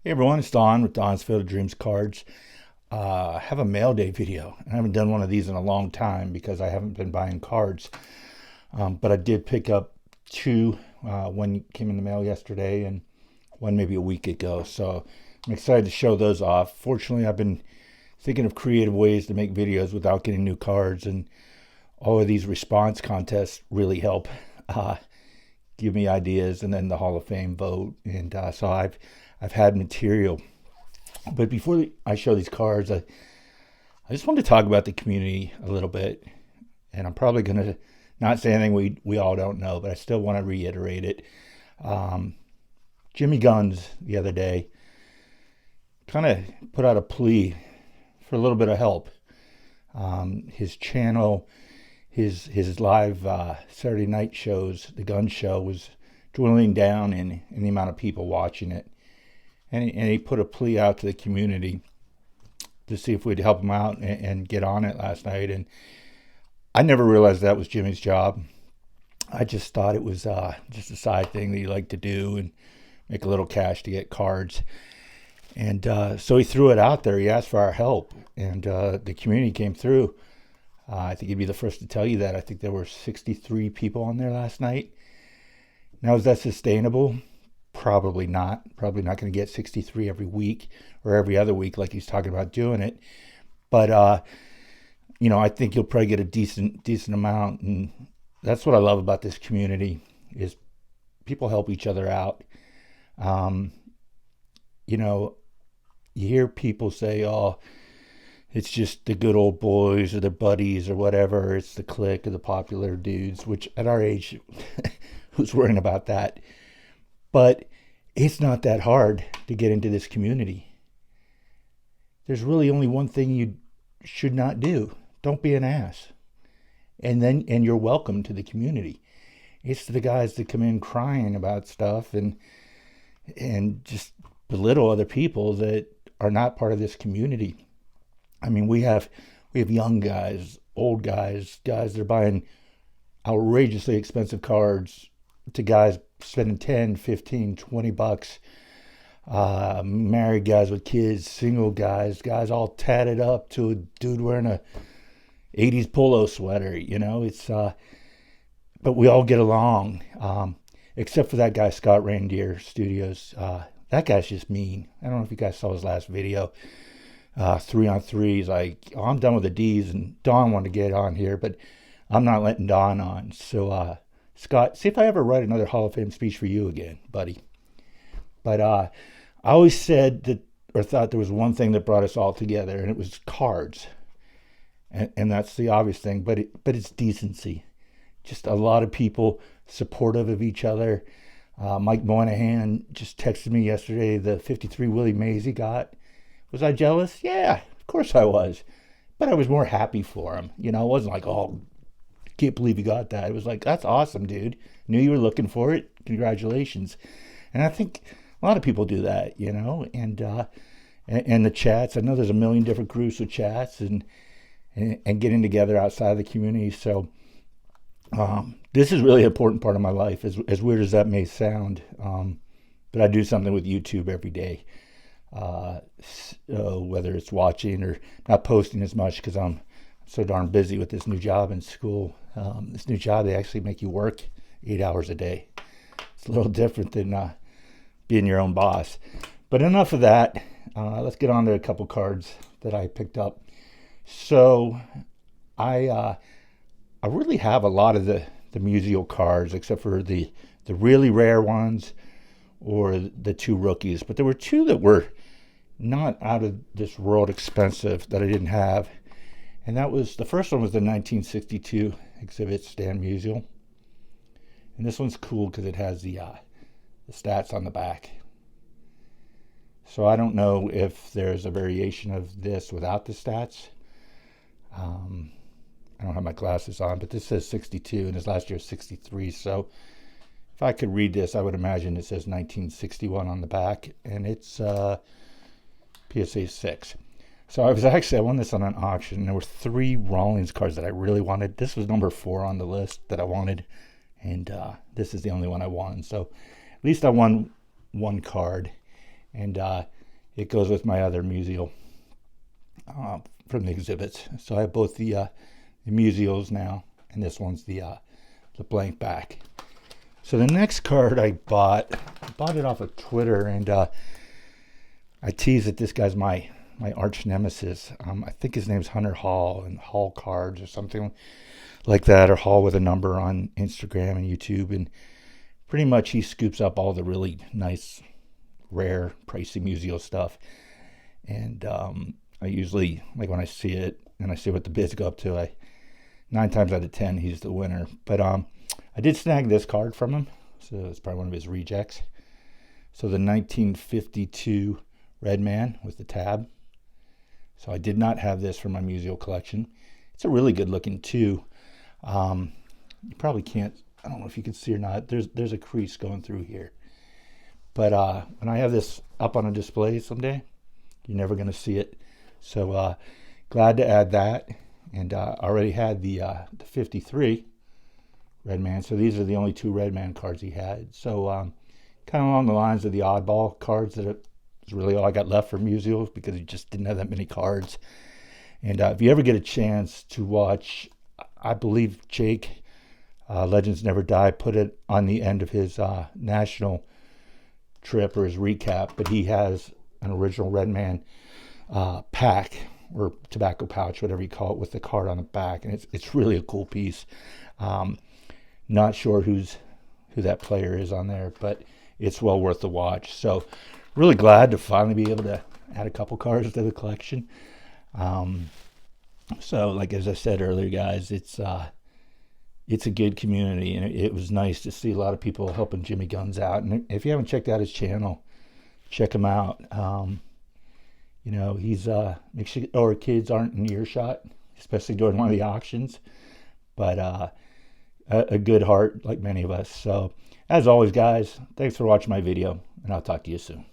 Hey everyone, it's Don with Don's Field of Dreams Cards. I have a mail day video. I haven't done one of these in a long time because I haven't been buying cards. But I did pick up two. One came in the mail yesterday and one maybe a week ago. So I'm excited to show those off. Fortunately, I've been thinking of creative ways to make videos without getting new cards, and all of these response contests really help give me ideas, and then the Hall of Fame vote. And so I've had material. But before I show these cards, I just want to talk about the community a little bit. And I'm probably going to not say anything we all don't know, but I still want to reiterate it. Jimmy Gunz the other day kind of put out a plea for a little bit of help. His channel, his live Saturday night shows, the Gunz show, was dwindling down in the amount of people watching it. And he put a plea out to the community to see if we'd help him out and get on it last night. And I never realized that was Jimmy's job. I just thought it was just a side thing that he liked to do and make a little cash to get cards. And so he threw it out there. He asked for our help, and the community came through. I think he'd be the first to tell you that. I think there were 63 people on there last night. Now, is that sustainable? Probably not. Probably not going to get 63 every week or every other week like he's talking about doing it. But I think you'll probably get a decent amount, and that's what I love about this community is people help each other out. You hear people say, "Oh, it's just the good old boys or the buddies or whatever. It's the clique of the popular dudes," which at our age, who's worrying about that? But it's not that hard to get into this community. There's really only one thing you should not do. Don't be an ass. And you're welcome to the community. It's the guys that come in crying about stuff and just belittle other people that are not part of this community. I mean, we have young guys, old guys that are buying outrageously expensive cards to guys spending 10, 15, 20 bucks. Married guys with kids, single guys all tatted up to a dude wearing a 80s polo sweater. It's but we all get along, except for that guy Scott Reindeer Studios. That guy's just mean. I don't know if you guys saw his last video. 3-on-3. He's like, "Oh, I'm done with the D's," and Don wanted to get on here, but I'm not letting Don on. So Scott, see if I ever write another Hall of Fame speech for you again, buddy. But I always said that, or thought there was one thing that brought us all together, and it was cards. And that's the obvious thing, but it's decency. Just a lot of people supportive of each other. Mike Moynihan just texted me yesterday the 53 Willie Mays he got. Was I jealous? Yeah, of course I was. But I was more happy for him. It wasn't like, "Oh, can't believe you got that." It was like, "That's awesome, dude. Knew you were looking for it. Congratulations." And I think a lot of people do that, and the chats. I know there's a million different groups with chats and getting together outside of the community. So this is really an important part of my life, as weird as that may sound. But I do something with YouTube every day. Whether it's watching or not posting as much because I'm so darn busy with this new job in school. This new job, they actually make you work 8 hours a day. It's a little different than being your own boss. But enough of that. Let's get on to a couple cards that I picked up. So I really have a lot of the musial cards, except for the really rare ones or the two rookies. But there were two that were not out of this world expensive that I didn't have. And the first one was the 1962 exhibit Stan Musial. And this one's cool because it has the stats on the back. So I don't know if there's a variation of this without the stats. I don't have my glasses on, but this says 62 and his last year is 63. So if I could read this, I would imagine it says 1961 on the back, and it's PSA 6. So I won this on an auction. There were 3 Rawlings cards that I really wanted. This was number 4 on the list that I wanted, and this is the only one I won. So at least I won one card. And it goes with my other musial from the exhibits. So I have both the musials now, and this one's the blank back. So the next card I bought it off of Twitter, and I tease that this guy's my arch nemesis. I think his name's Hunter Hall, and Hall Cards or something like that, or Hall with a number on Instagram and YouTube. And pretty much he scoops up all the really nice, rare, pricey musial stuff. And I usually, like when I see it and I see what the bids go up to, 9 times out of 10 he's the winner. But I did snag this card from him, so it's probably one of his rejects. So the 1952 Red Man with the tab. So I did not have this for my musial collection. It's a really good looking too. You probably can't, I don't know if you can see or not, there's a crease going through here. But when I have this up on a display someday, you're never going to see it. So glad to add that. And I already had the 53 Red Man. So these are the only 2 Red Man cards he had. So kind of along the lines of the oddball cards, that is really all I got left for musials, because he just didn't have that many cards. And if you ever get a chance to watch, I believe Jake, Legends Never Die, put it on the end of his national trip or his recap, but he has an original Red Man pack or tobacco pouch, whatever you call it, with the card on the back, and it's really a cool piece. Not sure who that player is on there, but it's well worth the watch. So really glad to finally be able to add a couple cards to the collection. So like, as I said earlier, guys, it's a good community, and it was nice to see a lot of people helping Jimmy Gunz out. And if you haven't checked out his channel, check him out. You know, he's make sure our kids aren't in earshot, especially during one of the auctions, but a good heart like many of us. So as always, guys, thanks for watching my video, and I'll talk to you soon.